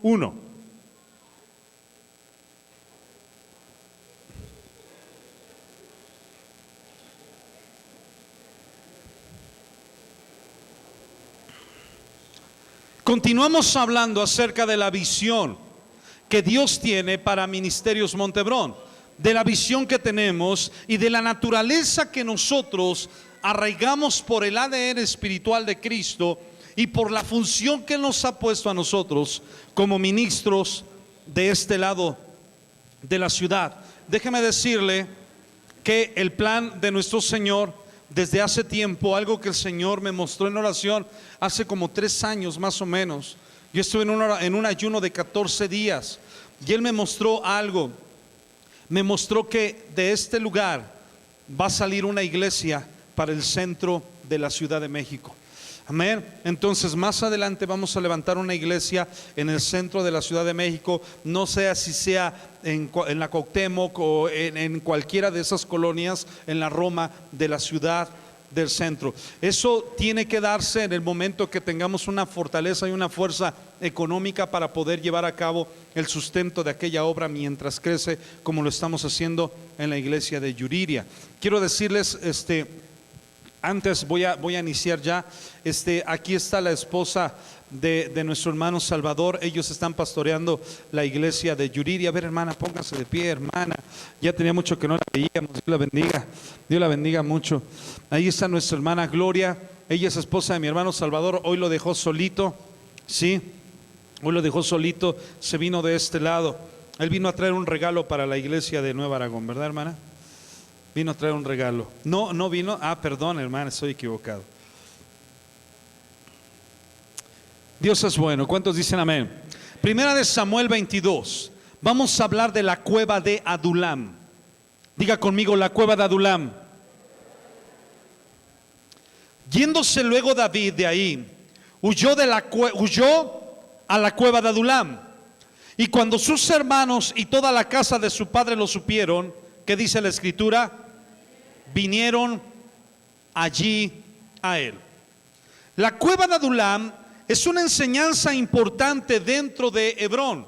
1. Continuamos hablando acerca de la visión que Dios tiene para Ministerios Montebrón, de la visión que tenemos y de la naturaleza que nosotros arraigamos por el ADN espiritual de Cristo y por la función que nos ha puesto a nosotros como ministros de este lado de la ciudad. Déjeme decirle que el plan de nuestro Señor desde hace tiempo, algo que el Señor me mostró en oración hace como 3 años más o menos. Yo estuve en un ayuno de 14 días y Él me mostró algo. Me mostró que de este lugar va a salir una iglesia para el centro de la Ciudad de México. Amén. Entonces más adelante vamos a levantar una iglesia en el centro de la Ciudad de México. No sé si sea en la Cuauhtémoc o en cualquiera de esas colonias en la Roma de la ciudad del centro. Eso tiene que darse en el momento que tengamos una fortaleza y una fuerza económica para poder llevar a cabo el sustento de aquella obra mientras crece, como lo estamos haciendo en la iglesia de Yuriria. Quiero decirles, antes voy a iniciar ya. Aquí está la esposa de nuestro hermano Salvador. Ellos están pastoreando la iglesia de Yuriria. A ver, hermana, póngase de pie, hermana. Ya tenía mucho que no la veíamos. Dios la bendiga. Dios la bendiga mucho. Ahí está nuestra hermana Gloria. Ella es esposa de mi hermano Salvador. Hoy lo dejó solito. Sí, hoy lo dejó solito. Se vino de este lado. Él vino a traer un regalo para la iglesia de Nueva Aragón, ¿verdad, hermana? Vino a traer un regalo. No vino. Perdón, hermana, estoy equivocado. Dios es bueno. ¿Cuántos dicen amén? Primera de Samuel 22. Vamos a hablar de la cueva de Adulam. Diga conmigo, la cueva de Adulam. Yéndose luego David de ahí, huyó a la cueva de Adulam. Y cuando sus hermanos y toda la casa de su padre lo supieron, ¿qué dice la escritura? Vinieron allí a él. La cueva de Adulam es una enseñanza importante dentro de Hebrón,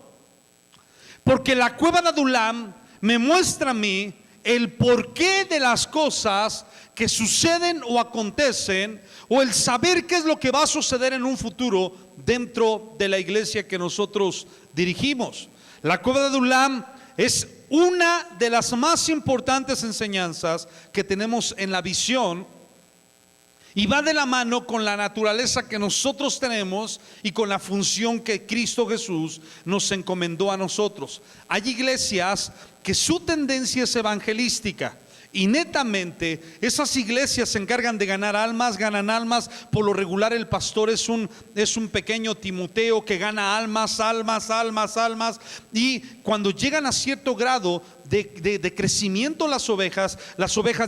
porque la cueva de Adulam me muestra a mí el porqué de las cosas que suceden o acontecen, o el saber qué es lo que va a suceder en un futuro dentro de la iglesia que nosotros dirigimos. La cueva de Adulam es una de las más importantes enseñanzas que tenemos en la visión, y va de la mano con la naturaleza que nosotros tenemos y con la función que Cristo Jesús nos encomendó a nosotros. Hay iglesias que su tendencia es evangelística, y netamente esas iglesias se encargan de ganar almas, ganan almas. Por lo regular el pastor es un pequeño Timoteo que gana almas, y cuando llegan a cierto grado de crecimiento las ovejas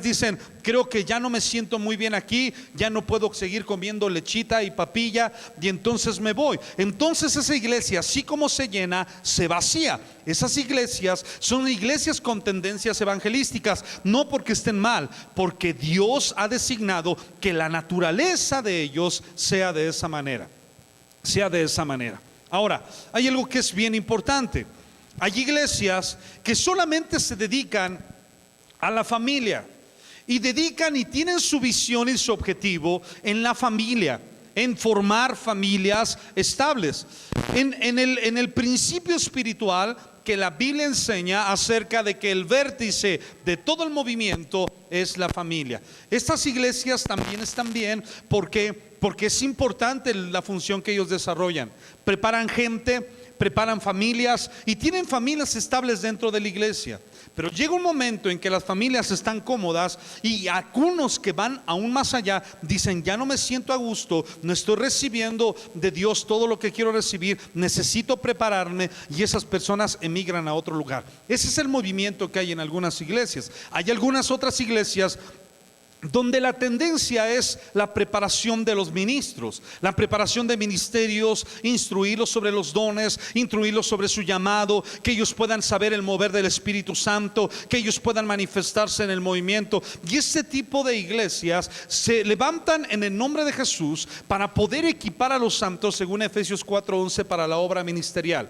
dicen: creo que ya no me siento muy bien aquí, ya no puedo seguir comiendo lechita y papilla, y entonces me voy. Entonces esa iglesia, así como se llena, se vacía. Esas iglesias son iglesias con tendencias evangelísticas, no porque estén mal, porque Dios ha designado que la naturaleza de ellos sea de esa manera. Ahora, hay algo que es bien importante. Hay iglesias que solamente se dedican a la familia, y dedican y tienen su visión y su objetivo en la familia, en formar familias estables, en el principio espiritual que la Biblia enseña acerca de que el vértice de todo el movimiento es la familia. Estas iglesias también están bien porque es importante la función que ellos desarrollan. Preparan gente, preparan familias y tienen familias estables dentro de la iglesia. Pero llega un momento en que las familias están cómodas, y algunos que van aún más allá dicen: ya no me siento a gusto, no estoy recibiendo de Dios todo lo que quiero recibir, necesito prepararme, y esas personas emigran a otro lugar. Ese es el movimiento que hay en algunas iglesias. Hay algunas otras iglesias donde la tendencia es la preparación de los ministros, la preparación de ministerios, instruirlos sobre los dones, instruirlos sobre su llamado, que ellos puedan saber el mover del Espíritu Santo, que ellos puedan manifestarse en el movimiento. Y este tipo de iglesias se levantan en el nombre de Jesús para poder equipar a los santos, según Efesios 4:11, para la obra ministerial.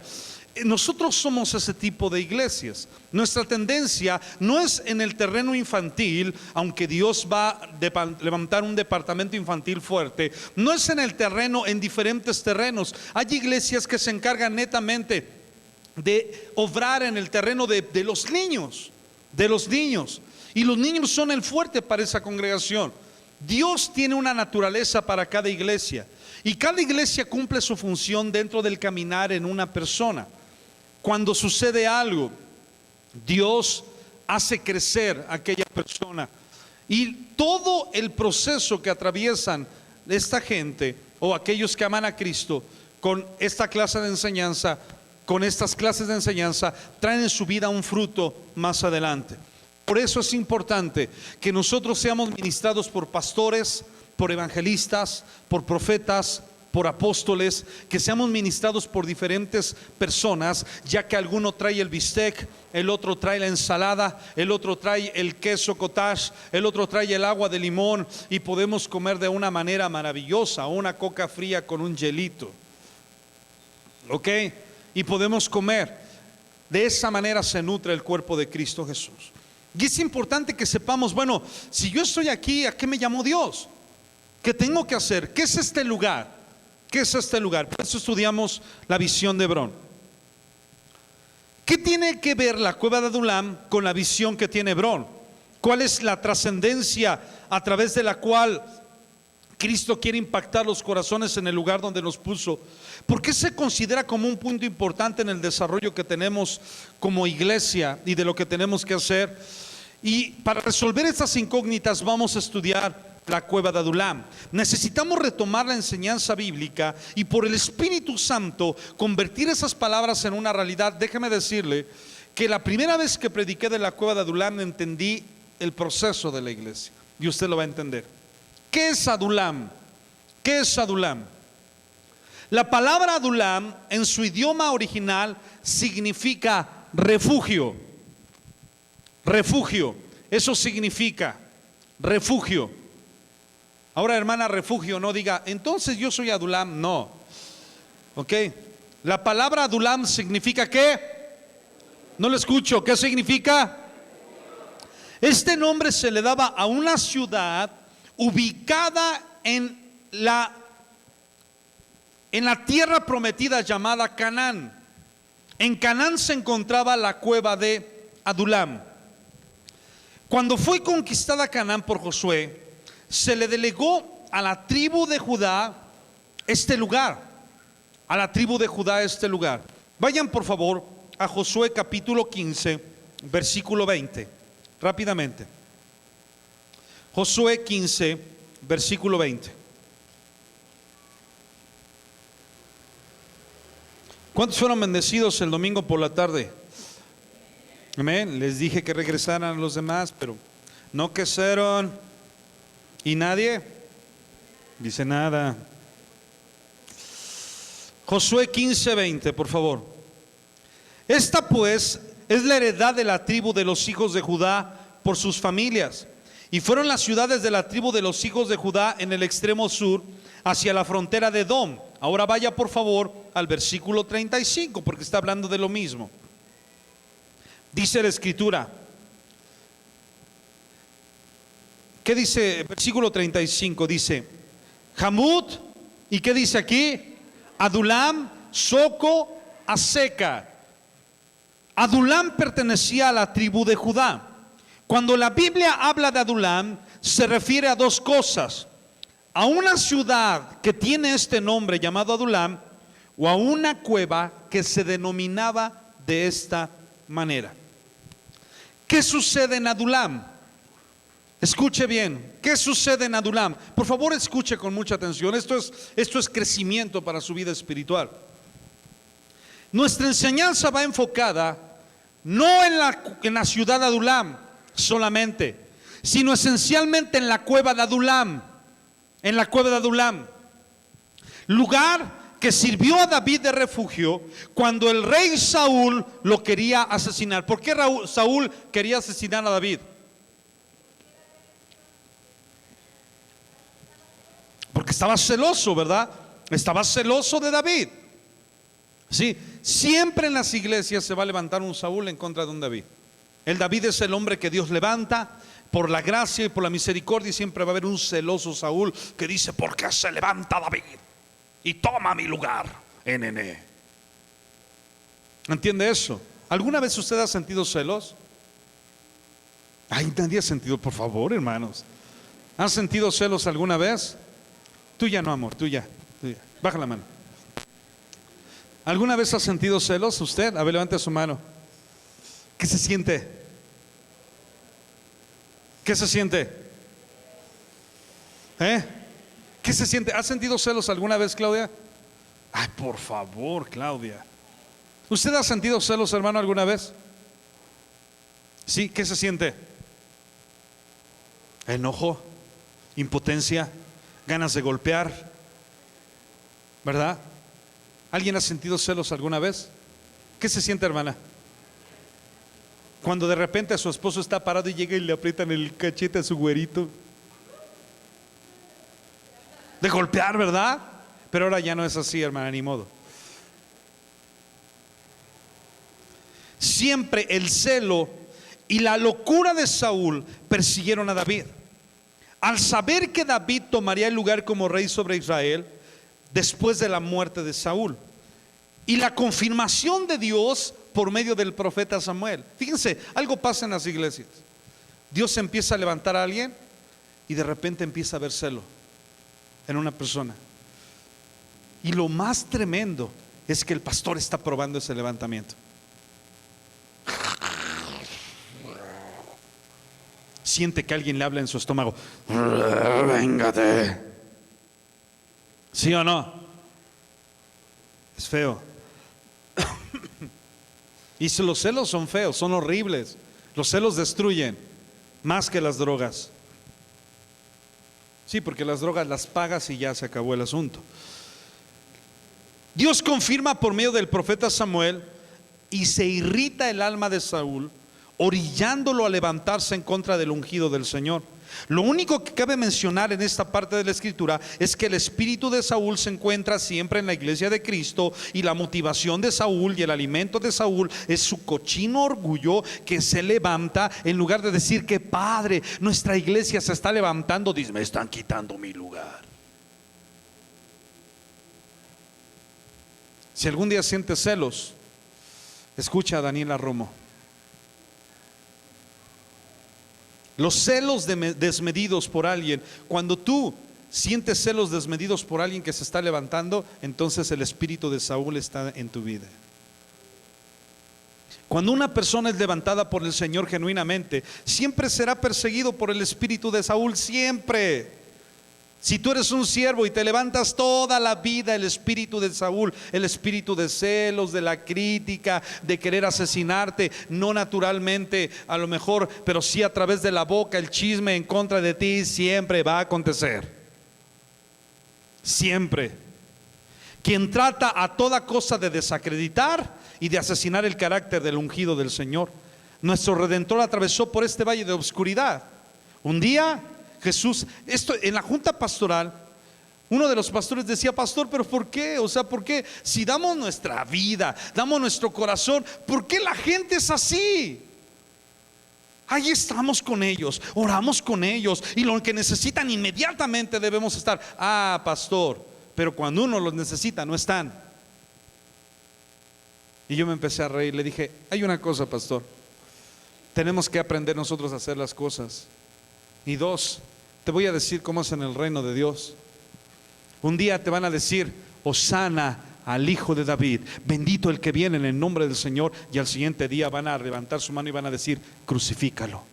Nosotros somos ese tipo de iglesias. Nuestra tendencia no es en el terreno infantil, aunque Dios va a levantar un departamento infantil fuerte. No es en el terreno, en diferentes terrenos. Hay iglesias que se encargan netamente de obrar en el terreno de los niños, y los niños son el fuerte para esa congregación. Dios tiene una naturaleza para cada iglesia, y cada iglesia cumple su función dentro del caminar en una persona. Cuando sucede algo, Dios hace crecer a aquella persona, y todo el proceso que atraviesan esta gente o aquellos que aman a Cristo con esta clase de enseñanza, con estas clases de enseñanza, traen en su vida un fruto más adelante. Por eso es importante que nosotros seamos ministrados por pastores, por evangelistas, por profetas, por apóstoles, que seamos ministrados por diferentes personas, ya que alguno trae el bistec, el otro trae la ensalada, el otro trae el queso cottage, el otro trae el agua de limón, y podemos comer de una manera maravillosa, una coca fría con un hielito, ¿ok? Y podemos comer. De esa manera se nutre el cuerpo de Cristo Jesús. Y es importante que sepamos, bueno, si yo estoy aquí, ¿a qué me llamó Dios? ¿Qué tengo que hacer? ¿Qué es este lugar? ¿Qué es este lugar? Por eso estudiamos la visión de Hebrón. ¿Qué tiene que ver la cueva de Adulam con la visión que tiene Hebrón? ¿Cuál es la trascendencia a través de la cual Cristo quiere impactar los corazones en el lugar donde nos puso? ¿Por qué se considera como un punto importante en el desarrollo que tenemos como iglesia y de lo que tenemos que hacer? Y para resolver estas incógnitas vamos a estudiar la cueva de Adulam. Necesitamos retomar la enseñanza bíblica y por el Espíritu Santo convertir esas palabras en una realidad. Déjeme decirle que la primera vez que prediqué de la cueva de Adulam entendí el proceso de la iglesia, y usted lo va a entender. ¿Qué es Adulam? ¿Qué es Adulam? La palabra Adulam en su idioma original significa refugio. Refugio, eso significa refugio. Ahora, hermana, refugio, no diga, entonces yo soy Adulam. No, ok. La palabra Adulam significa ¿qué? No lo escucho. ¿Qué significa? Este nombre se le daba a una ciudad ubicada en la tierra prometida llamada Canaán. En Canaán se encontraba la cueva de Adulam. Cuando fue conquistada Canaán por Josué, se le delegó a la tribu de Judá este lugar. A la tribu de Judá este lugar. Vayan por favor a Josué capítulo 15, versículo 20. Rápidamente. Josué 15, versículo 20. ¿Cuántos fueron bendecidos el domingo por la tarde? Amén. Les dije que regresaran los demás, pero no quisieron. ¿Y nadie? Dice nada. Josué 15, 20, por favor. Esta pues es la heredad de la tribu de los hijos de Judá por sus familias. Y fueron las ciudades de la tribu de los hijos de Judá en el extremo sur, hacia la frontera de Edom. Ahora vaya por favor al versículo 35, porque está hablando de lo mismo. Dice la escritura. ¿Qué dice? Versículo 35 dice Jamut. ¿Y qué dice aquí? Adulam, Soco, Aseca. Adulam pertenecía a la tribu de Judá. Cuando la Biblia habla de Adulam, se refiere a dos cosas: a una ciudad que tiene este nombre llamado Adulam, o a una cueva que se denominaba de esta manera. ¿Qué sucede en Adulam? Escuche bien, ¿qué sucede en Adulam? Por favor, escuche con mucha atención. Esto es crecimiento para su vida espiritual. Nuestra enseñanza va enfocada no en la ciudad de Adulam solamente, sino esencialmente en la cueva de Adulam. En la cueva de Adulam, lugar que sirvió a David de refugio cuando el rey Saúl lo quería asesinar. ¿Por qué Saúl quería asesinar a David? Porque estaba celoso, ¿verdad? Estaba celoso de David. Sí, siempre en las iglesias se va a levantar un Saúl en contra de un David. El David es el hombre que Dios levanta por la gracia y por la misericordia, y siempre va a haber un celoso Saúl que dice: ¿por qué se levanta David y toma mi lugar? ¿Entiende eso? ¿Alguna vez usted ha sentido celos? Ay, nadie ha sentido, por favor, hermanos. ¿Han sentido celos alguna vez? Tú ya no, amor, tú ya. Baja la mano. ¿Alguna vez ha sentido celos usted? A ver, levante su mano. ¿Qué se siente? ¿Qué se siente? ¿Qué se siente? ¿Ha sentido celos alguna vez, Claudia? Ay, por favor, Claudia. ¿Usted ha sentido celos, hermano, alguna vez? Sí, ¿qué se siente? Enojo, impotencia, ganas de golpear, ¿verdad? ¿Alguien ha sentido celos alguna vez? ¿Qué se siente, hermana? Cuando de repente su esposo está parado y llega y le aprietan el cachete a su güerito. De golpear, ¿verdad? Pero ahora ya no es así, hermana, ni modo. Siempre el celo y la locura de Saúl persiguieron a David. Al saber que David tomaría el lugar como rey sobre Israel después de la muerte de Saúl, y la confirmación de Dios por medio del profeta Samuel. Fíjense, algo pasa en las iglesias. Dios empieza a levantar a alguien y de repente empieza a haber celo en una persona. Y lo más tremendo es que el pastor está probando ese levantamiento. Siente que alguien le habla en su estómago: véngate. ¿Sí o no? Es feo. Y si los celos son feos, son horribles. Los celos destruyen más que las drogas. Sí, porque las drogas las pagas y ya se acabó el asunto. Dios confirma por medio del profeta Samuel, y se irrita el alma de Saúl, orillándolo a levantarse en contra del ungido del Señor. Lo único que cabe mencionar en esta parte de la escritura es que el espíritu de Saúl se encuentra siempre en la iglesia de Cristo, y la motivación de Saúl y el alimento de Saúl es su cochino orgullo que se levanta. En lugar de decir: que padre, nuestra iglesia se está levantando, dice: me están quitando mi lugar. Si algún día sientes celos, escucha a Daniela Romo. Los celos desmedidos por alguien, cuando tú sientes celos desmedidos por alguien que se está levantando, entonces el espíritu de Saúl está en tu vida. Cuando una persona es levantada por el Señor genuinamente, siempre será perseguido por el espíritu de Saúl, siempre. Si tú eres un siervo y te levantas toda la vida, el espíritu de Saúl, el espíritu de celos, de la crítica, de querer asesinarte, no naturalmente a lo mejor, pero sí a través de la boca, el chisme en contra de ti, siempre va a acontecer. Siempre. Quien trata a toda cosa de desacreditar y de asesinar el carácter del ungido del Señor. Nuestro Redentor atravesó por este valle de oscuridad. Un día Jesús, esto en la junta pastoral, uno de los pastores decía: pastor, pero ¿por qué? O sea, ¿por qué? Si damos nuestra vida, damos nuestro corazón, ¿por qué la gente es así? Ahí estamos con ellos, oramos con ellos, y lo que necesitan inmediatamente debemos estar. Ah, pastor, pero cuando uno los necesita no están. Y yo me empecé a reír, le dije: hay una cosa, pastor, tenemos que aprender nosotros a hacer las cosas. Y dos, te voy a decir cómo es en el reino de Dios. Un día te van a decir: Hosana al hijo de David, bendito el que viene en el nombre del Señor. Y al siguiente día van a levantar su mano y van a decir: crucifícalo.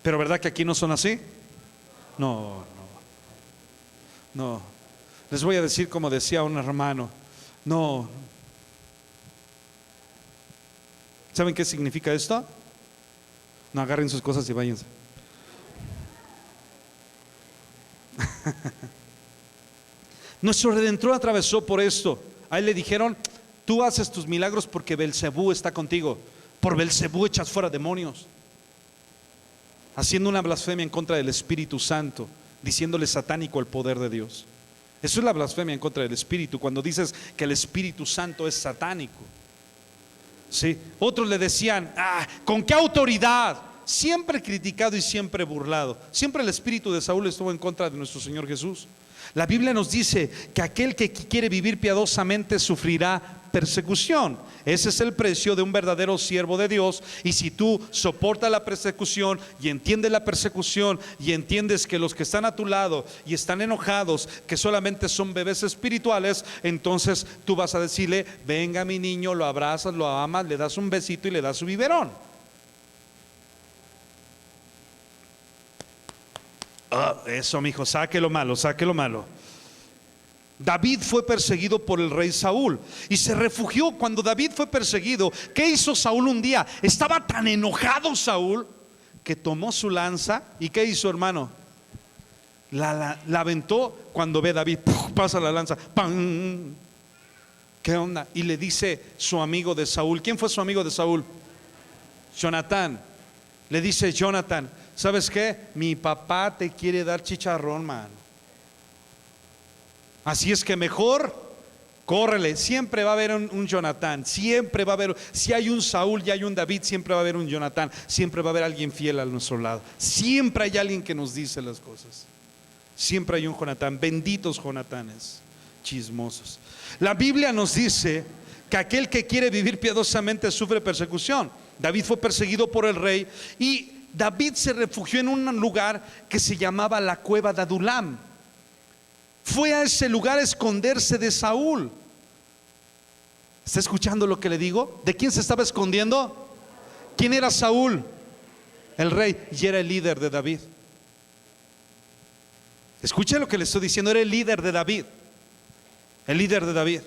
Pero ¿verdad que aquí no son así? No. Les voy a decir como decía un hermano: no. ¿Saben qué significa esto? No, agarren sus cosas y váyanse. Nuestro Redentor atravesó por esto. A él le dijeron: tú haces tus milagros porque Belcebú está contigo. Por Belcebú echas fuera demonios. Haciendo una blasfemia en contra del Espíritu Santo, diciéndole satánico el poder de Dios. Eso es la blasfemia en contra del Espíritu, cuando dices que el Espíritu Santo es satánico. ¿Sí? Otros le decían: ¿con qué autoridad? Siempre criticado y siempre burlado. Siempre el espíritu de Saúl estuvo en contra de nuestro Señor Jesús. La Biblia nos dice que aquel que quiere vivir piadosamente sufrirá persecución. Ese es el precio de un verdadero siervo de Dios. Y si tú soportas la persecución y entiendes la persecución y entiendes que los que están a tu lado y están enojados, que solamente son bebés espirituales, entonces tú vas a decirle: venga mi niño, lo abrazas, lo amas, le das un besito y le das su biberón. Eso, mi hijo, saque lo malo, saque lo malo. David fue perseguido por el rey Saúl y se refugió. Cuando David fue perseguido, ¿qué hizo Saúl un día? Estaba tan enojado Saúl que tomó su lanza. ¿Y qué hizo, hermano? La aventó. Cuando ve David, pasa la lanza, ¡pam! ¿Qué onda? Y le dice su amigo de Saúl. ¿Quién fue su amigo de Saúl? Jonatán. Le dice Jonatán: ¿sabes qué? Mi papá te quiere dar chicharrón, mano. Así es que mejor córrele. Siempre va a haber un Jonatán. Siempre va a haber. Si hay un Saúl y hay un David, siempre va a haber un Jonatán. Siempre va a haber alguien fiel a nuestro lado. Siempre hay alguien que nos dice las cosas. Siempre hay un Jonatán. Benditos Jonatanes chismosos. La Biblia nos dice que aquel que quiere vivir piadosamente sufre persecución. David fue perseguido por el rey y David se refugió en un lugar que se llamaba la cueva de Adulam. Fue a ese lugar a esconderse de Saúl. ¿Está escuchando lo que le digo? ¿De quién se estaba escondiendo? ¿Quién era Saúl? El rey, y era el líder de David. Escuche lo que le estoy diciendo, era el líder de David. El líder de David.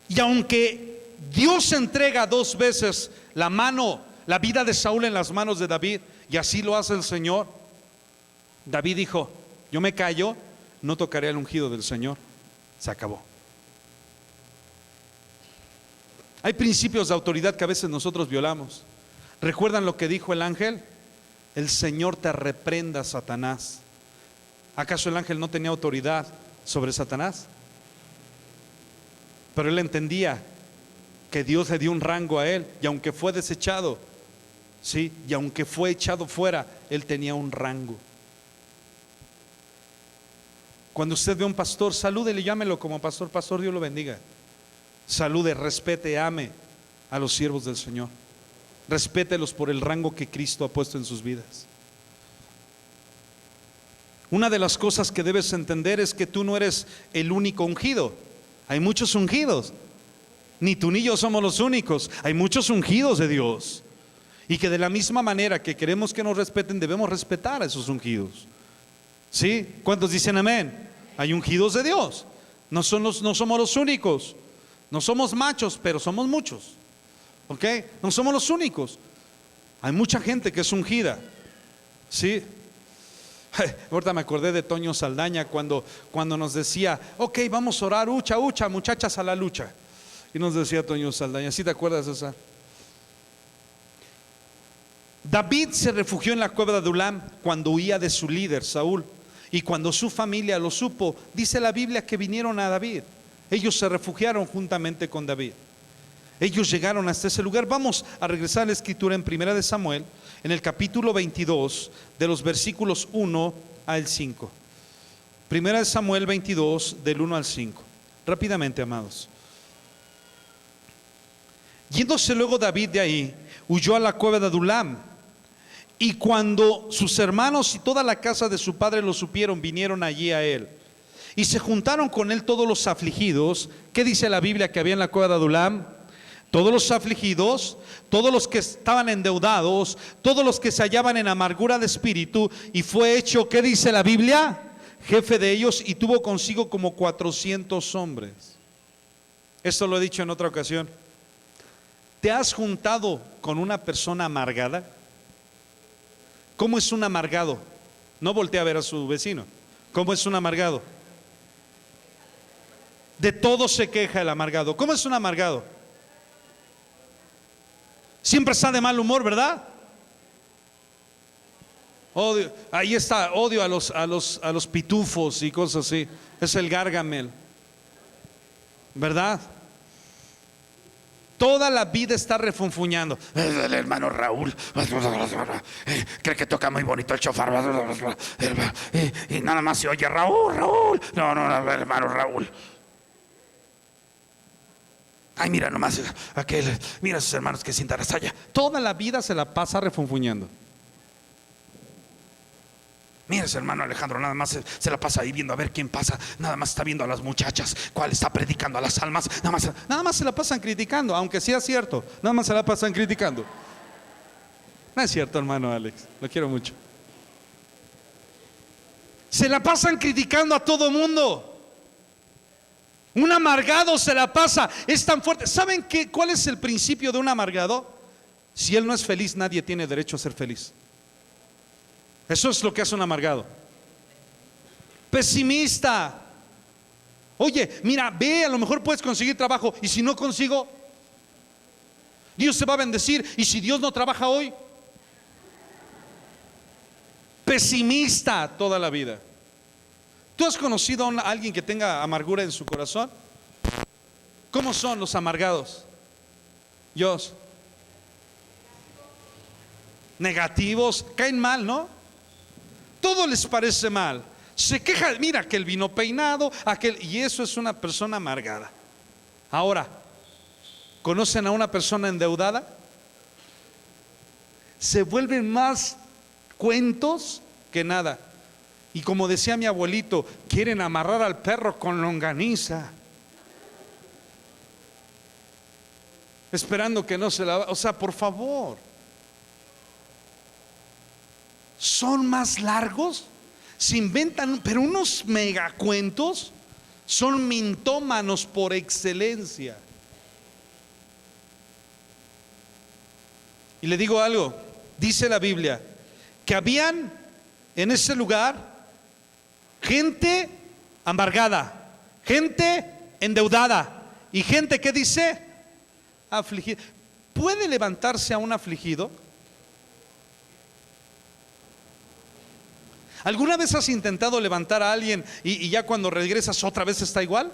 Y aunque Dios entrega 2 veces la vida de Saúl en las manos de David, y así lo hace el Señor, David dijo: yo me callo, no tocaré el ungido del Señor. Se acabó. Hay principios de autoridad que a veces nosotros violamos. ¿Recuerdan lo que dijo el ángel? El Señor te reprenda, Satanás. ¿Acaso el ángel no tenía autoridad sobre Satanás? Pero él entendía que Dios le dio un rango a él, y aunque fue desechado, sí, y aunque fue echado fuera, él tenía un rango. Cuando usted ve a un pastor, salúdele, llámelo como pastor: pastor, Dios lo bendiga. Salude, respete, ame a los siervos del Señor. Respételos por el rango que Cristo ha puesto en sus vidas. Una de las cosas que debes entender es que tú no eres el único ungido. Hay muchos ungidos. Ni tú ni yo somos los únicos. Hay muchos ungidos de Dios. Y que de la misma manera que queremos que nos respeten, debemos respetar a esos ungidos. ¿Sí? ¿Cuántos dicen amén? Hay ungidos de Dios. No somos los únicos. No somos machos, pero somos muchos. ¿Ok? No somos los únicos. Hay mucha gente que es ungida. ¿Sí? Ahorita me acordé de Toño Saldaña cuando nos decía: ok, vamos a orar, ucha, muchachas, a la lucha. Y nos decía Toño Saldaña, ¿sí te acuerdas de esa? David se refugió en la cueva de Adulam cuando huía de su líder Saúl. Y cuando su familia lo supo, dice la Biblia que vinieron a David. Ellos se refugiaron juntamente con David. Ellos llegaron hasta ese lugar. Vamos a regresar a la escritura en 1 de Samuel, en el capítulo 22, de los versículos 1 al 5. 1 de Samuel 22, del 1 al 5. Rápidamente, amados. Yéndose luego David de ahí, huyó a la cueva de Adulam. Y cuando sus hermanos y toda la casa de su padre lo supieron, vinieron allí a él. Y se juntaron con él todos los afligidos. ¿Qué dice la Biblia que había en la cueva de Adulam? Todos los afligidos, todos los que estaban endeudados, todos los que se hallaban en amargura de espíritu. Y fue hecho, ¿qué dice la Biblia? Jefe de ellos, y tuvo consigo como 400 hombres. Esto lo he dicho en otra ocasión. ¿Te has juntado con una persona amargada? ¿Cómo es un amargado? No voltea a ver a su vecino. ¿Cómo es un amargado? De todo se queja el amargado. ¿Cómo es un amargado? Siempre está de mal humor, ¿verdad? Odio, ahí está, odio a los pitufos y cosas así. Es el Gargamel, ¿verdad? Toda la vida está refunfuñando. El hermano Raúl cree que toca muy bonito el chofar y nada más se oye Raúl, Raúl. No, el hermano Raúl. Ay, mira nomás aquel, mira a sus hermanos que sientan la saya. Toda la vida se la pasa refunfuñando. Mira ese hermano Alejandro, nada más se la pasa ahí viendo a ver quién pasa. Nada más está viendo a las muchachas, cuál está predicando a las almas. Nada más se la pasan criticando, aunque sea cierto. Nada más se la pasan criticando. No es cierto, hermano Alex, lo quiero mucho. Se la pasan criticando a todo mundo. Un amargado se la pasa, es tan fuerte. ¿Saben cuál es el principio de un amargado? Si él no es feliz, nadie tiene derecho a ser feliz. Eso es lo que hace un amargado. Pesimista. Oye, mira, ve, a lo mejor puedes conseguir trabajo. Y si no consigo, Dios se va a bendecir. Y si Dios no trabaja hoy, pesimista toda la vida. ¿Tú has conocido a alguien que tenga amargura en su corazón? ¿Cómo son los amargados? Dios. Negativos, caen mal, ¿no? Todo les parece mal. Se queja, mira que el vino peinado, aquel, y eso es una persona amargada. Ahora, ¿conocen a una persona endeudada? Se vuelven más cuentos que nada. Y como decía mi abuelito, quieren amarrar al perro con longaniza, esperando que no se la... O sea, por favor, son más largos, se inventan, pero unos megacuentos. Son mintómanos por excelencia. Y le digo algo, dice la Biblia que habían en ese lugar gente amargada, gente endeudada y gente que dice afligida. ¿Puede levantarse a un afligido? ¿Alguna vez has intentado levantar a alguien y ya cuando regresas otra vez está igual?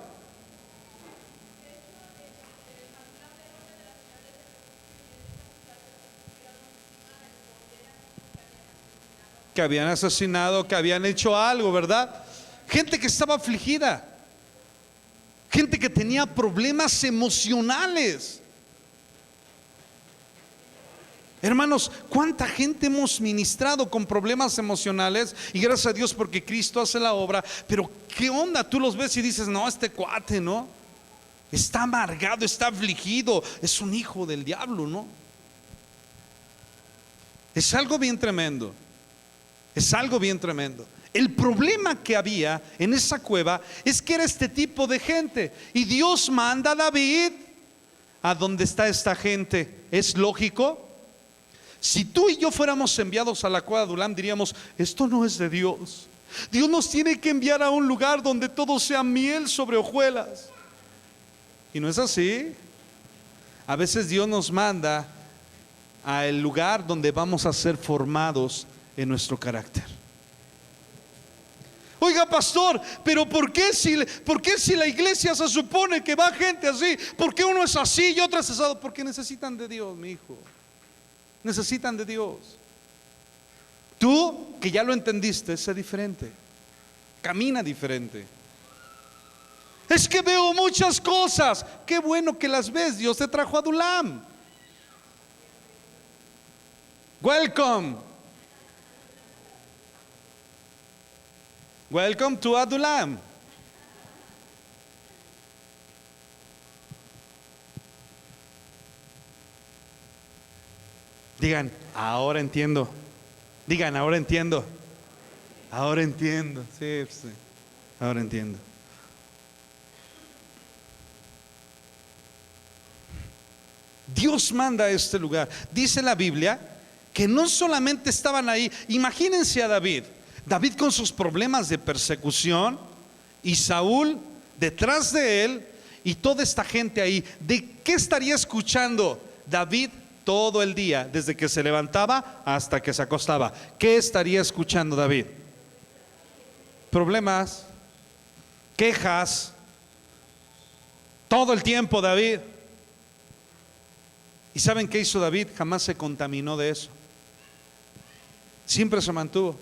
Que habían asesinado, que habían hecho algo, ¿verdad? Gente que estaba afligida, gente que tenía problemas emocionales. Hermanos, ¿cuánta gente hemos ministrado con problemas emocionales? Y gracias a Dios porque Cristo hace la obra. Pero ¿qué onda? Tú los ves y dices, no, este cuate, ¿no? Está amargado, está afligido, es un hijo del diablo, ¿no? Es algo bien tremendo. Es algo bien tremendo. El problema que había en esa cueva es que era este tipo de gente. Y Dios manda a David a donde está esta gente. ¿Es lógico? Si tú y yo fuéramos enviados a la cueva de Adulam, diríamos, esto no es de Dios. Dios nos tiene que enviar a un lugar donde todo sea miel sobre hojuelas. Y no es así. A veces Dios nos manda al lugar donde vamos a ser formados en nuestro carácter. Oiga, pastor, pero ¿por qué si la iglesia se supone que va gente así? ¿Por qué uno es así y otro es asado? Porque necesitan de Dios, mi hijo. Necesitan de Dios. Tú que ya lo entendiste, sé diferente. Camina diferente. Es que veo muchas cosas. Qué bueno que las ves. Dios te trajo a Adulam. Welcome. Welcome to Adulam. Digan, ahora entiendo. Digan, ahora entiendo. Ahora entiendo. Sí, sí. Ahora entiendo. Dios manda a este lugar. Dice la Biblia que no solamente estaban ahí. Imagínense a David. David con sus problemas de persecución y Saúl detrás de él y toda esta gente ahí. ¿De qué estaría escuchando David todo el día, desde que se levantaba hasta que se acostaba? ¿Qué estaría escuchando David? Problemas, quejas, todo el tiempo David. ¿Y saben qué hizo David? Jamás se contaminó de eso. Siempre se mantuvo.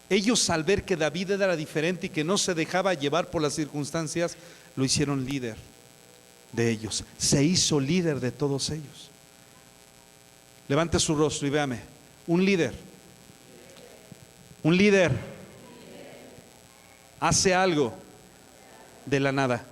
Ellos, al ver que David era diferente y que no se dejaba llevar por las circunstancias, lo hicieron líder de ellos. Se hizo líder de todos ellos. Levante su rostro y véame. Un líder hace algo de la nada.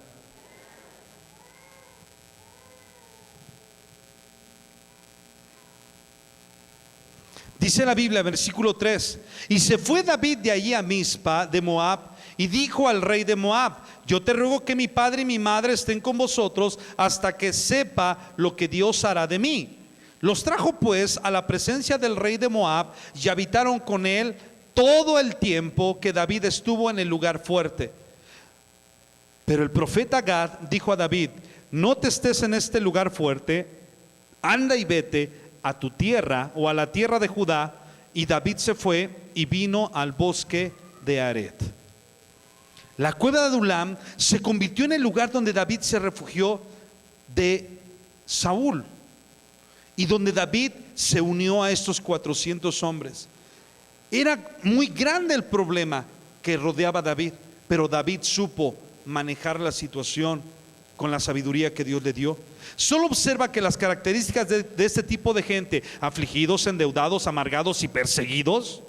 Dice la Biblia, versículo 3: y se fue David de allí a Mizpa de Moab, y dijo al rey de Moab: yo te ruego que mi padre y mi madre estén con vosotros hasta que sepa lo que Dios hará de mí. Los trajo pues a la presencia del rey de Moab, y habitaron con él todo el tiempo que David estuvo en el lugar fuerte. Pero el profeta Gad dijo a David: no te estés en este lugar fuerte, anda y vete a tu tierra o a la tierra de Judá. Y David se fue y vino al bosque de Aret. La cueva de Adulam se convirtió en el lugar donde David se refugió de Saúl y donde David se unió a estos 400 hombres. Era muy grande el problema que rodeaba a David, pero David supo manejar la situación con la sabiduría que Dios le dio. Solo observa que las características de este tipo de gente, afligidos, endeudados, amargados y perseguidos,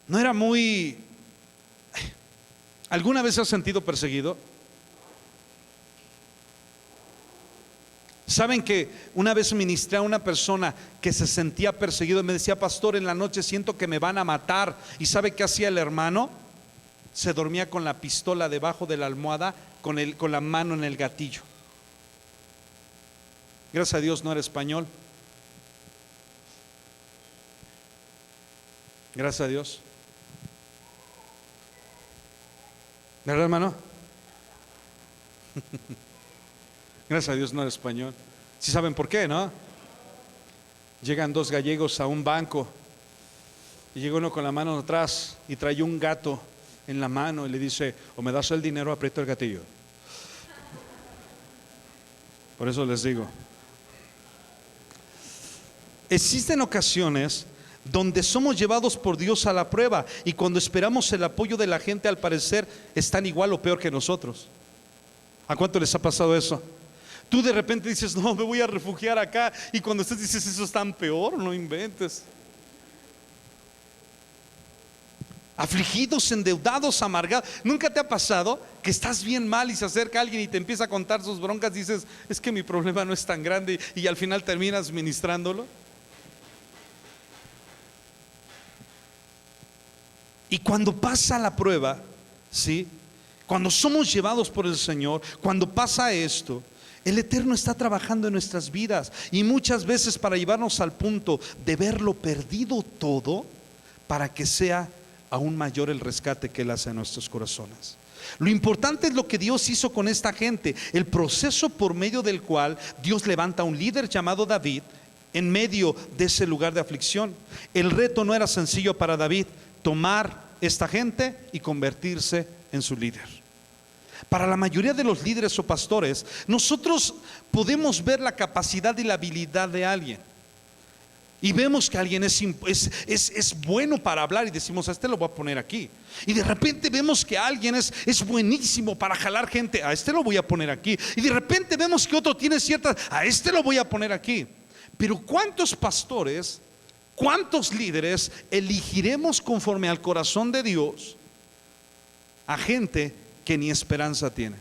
no era muy... ¿Alguna vez has sentido perseguido? Saben que una vez ministré a una persona que se sentía perseguido y me decía: pastor, en la noche siento que me van a matar. ¿Y sabe qué hacía el hermano? Se dormía con la pistola debajo de la almohada, con la mano en el gatillo. Gracias a Dios no era español. Gracias a Dios. ¿Verdad, hermano? Gracias a Dios no era español. ¿Sí saben por qué, no? Llegan dos gallegos a un banco y llega uno con la mano atrás y trae un gato en la mano y le dice: o me das el dinero o aprieto el gatillo. Por eso les digo, existen ocasiones donde somos llevados por Dios a la prueba, y cuando esperamos el apoyo de la gente, al parecer están igual o peor que nosotros. ¿A cuánto les ha pasado eso? Tú de repente dices: no, me voy a refugiar acá, y cuando usted dices: eso es tan peor, no inventes. Afligidos, endeudados, amargados. ¿Nunca te ha pasado que estás bien mal y se acerca alguien y te empieza a contar sus broncas y dices: es que mi problema no es tan grande, y al final terminas ministrándolo? Y cuando pasa la prueba, ¿sí? Cuando somos llevados por el Señor, cuando pasa esto, el Eterno está trabajando en nuestras vidas, y muchas veces para llevarnos al punto de verlo perdido todo, para que sea aún mayor el rescate que Él hace a nuestros corazones. Lo importante es lo que Dios hizo con esta gente, el proceso por medio del cual Dios levanta a un líder llamado David en medio de ese lugar de aflicción. El reto no era sencillo para David: tomar esta gente y convertirse en su líder. Para la mayoría de los líderes o pastores, nosotros podemos ver la capacidad y la habilidad de alguien, y vemos que alguien es bueno para hablar y decimos: a este lo voy a poner aquí. Y de repente vemos que alguien es buenísimo para jalar gente: a este lo voy a poner aquí. Y de repente vemos que otro tiene ciertas: a este lo voy a poner aquí. Pero ¿cuántos pastores, cuántos líderes elegiremos conforme al corazón de Dios a gente que ni esperanza tiene?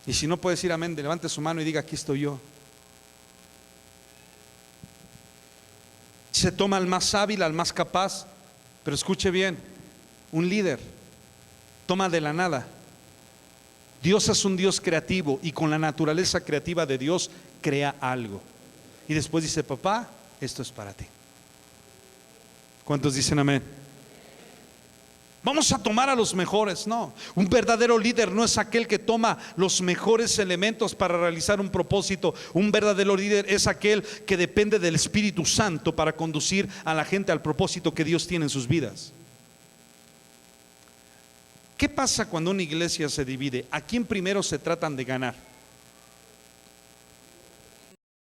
Y si no puede decir amén, levante su mano y diga: aquí estoy yo. Se toma al más hábil, al más capaz. Pero escuche bien: un líder toma de la nada. Dios es un Dios creativo y con la naturaleza creativa de Dios crea algo. Y después dice, papá, esto es para ti. ¿Cuántos dicen amén? Vamos a tomar a los mejores. No, un verdadero líder no es aquel que toma los mejores elementos para realizar un propósito. Un verdadero líder es aquel que depende del Espíritu Santo para conducir a la gente al propósito que Dios tiene en sus vidas. ¿Qué pasa cuando una iglesia se divide? ¿A quién primero se tratan de ganar?